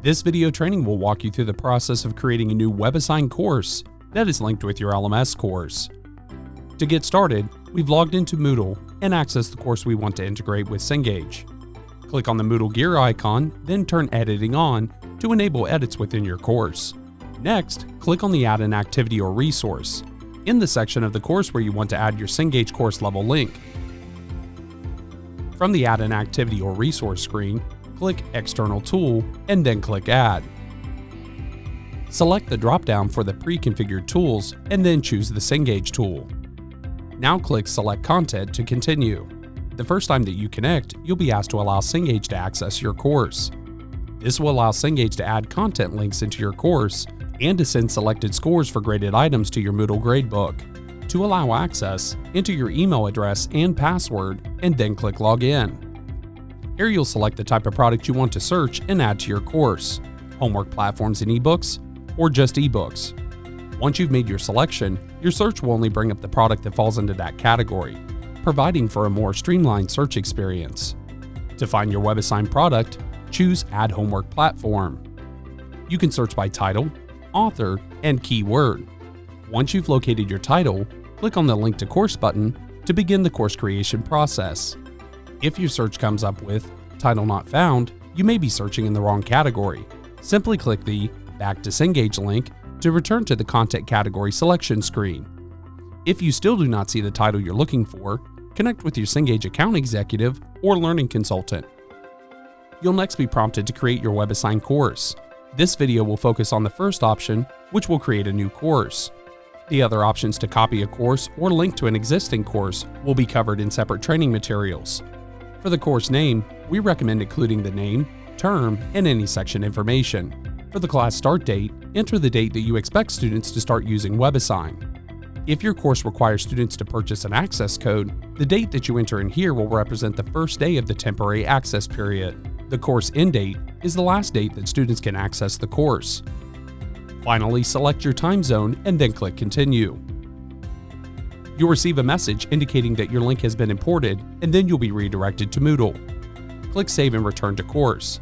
This video training will walk you through the process of creating a new WebAssign course that is linked with your LMS course. To get started, we've logged into Moodle and accessed the course we want to integrate with Cengage. Click on the Moodle gear icon, then turn editing on to enable edits within your course. Next, click on the Add an Activity or Resource in the section of the course where you want to add your Cengage course level link. From the Add an Activity or Resource screen, click External Tool and then click Add. Select the drop-down for the pre-configured tools and then choose the Cengage tool. Now click Select Content to continue. The first time that you connect, you'll be asked to allow Cengage to access your course. This will allow Cengage to add content links into your course and to send selected scores for graded items to your Moodle gradebook. To allow access, enter your email address and password and then click Login. Here you'll select the type of product you want to search and add to your course: homework platforms and ebooks, or just ebooks. Once you've made your selection, your search will only bring up the product that falls into that category, providing for a more streamlined search experience. To find your WebAssign product, choose Add Homework Platform. You can search by title, author, and keyword. Once you've located your title, click on the Link to Course button to begin the course creation process. If your search comes up with Title Not Found, you may be searching in the wrong category. Simply click the Back to Cengage link to return to the content category selection screen. If you still do not see the title you're looking for, connect with your Cengage account executive or learning consultant. You'll next be prompted to create your WebAssign course. This video will focus on the first option, which will create a new course. The other options to copy a course or link to an existing course will be covered in separate training materials. For the course name, we recommend including the name, term, and any section information. For the class start date, enter the date that you expect students to start using WebAssign. If your course requires students to purchase an access code, the date that you enter in here will represent the first day of the temporary access period. The course end date is the last date that students can access the course. Finally, select your time zone and then click Continue. You'll receive a message indicating that your link has been imported, and then you'll be redirected to Moodle. Click Save and return to course.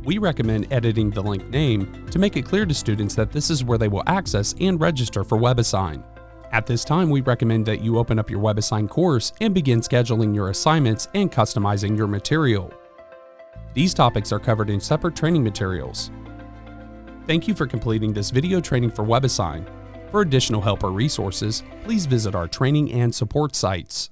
We recommend editing the link name to make it clear to students that this is where they will access and register for WebAssign. At this time, we recommend that you open up your WebAssign course and begin scheduling your assignments and customizing your material. These topics are covered in separate training materials. Thank you for completing this video training for WebAssign. For additional help or resources, please visit our training and support sites.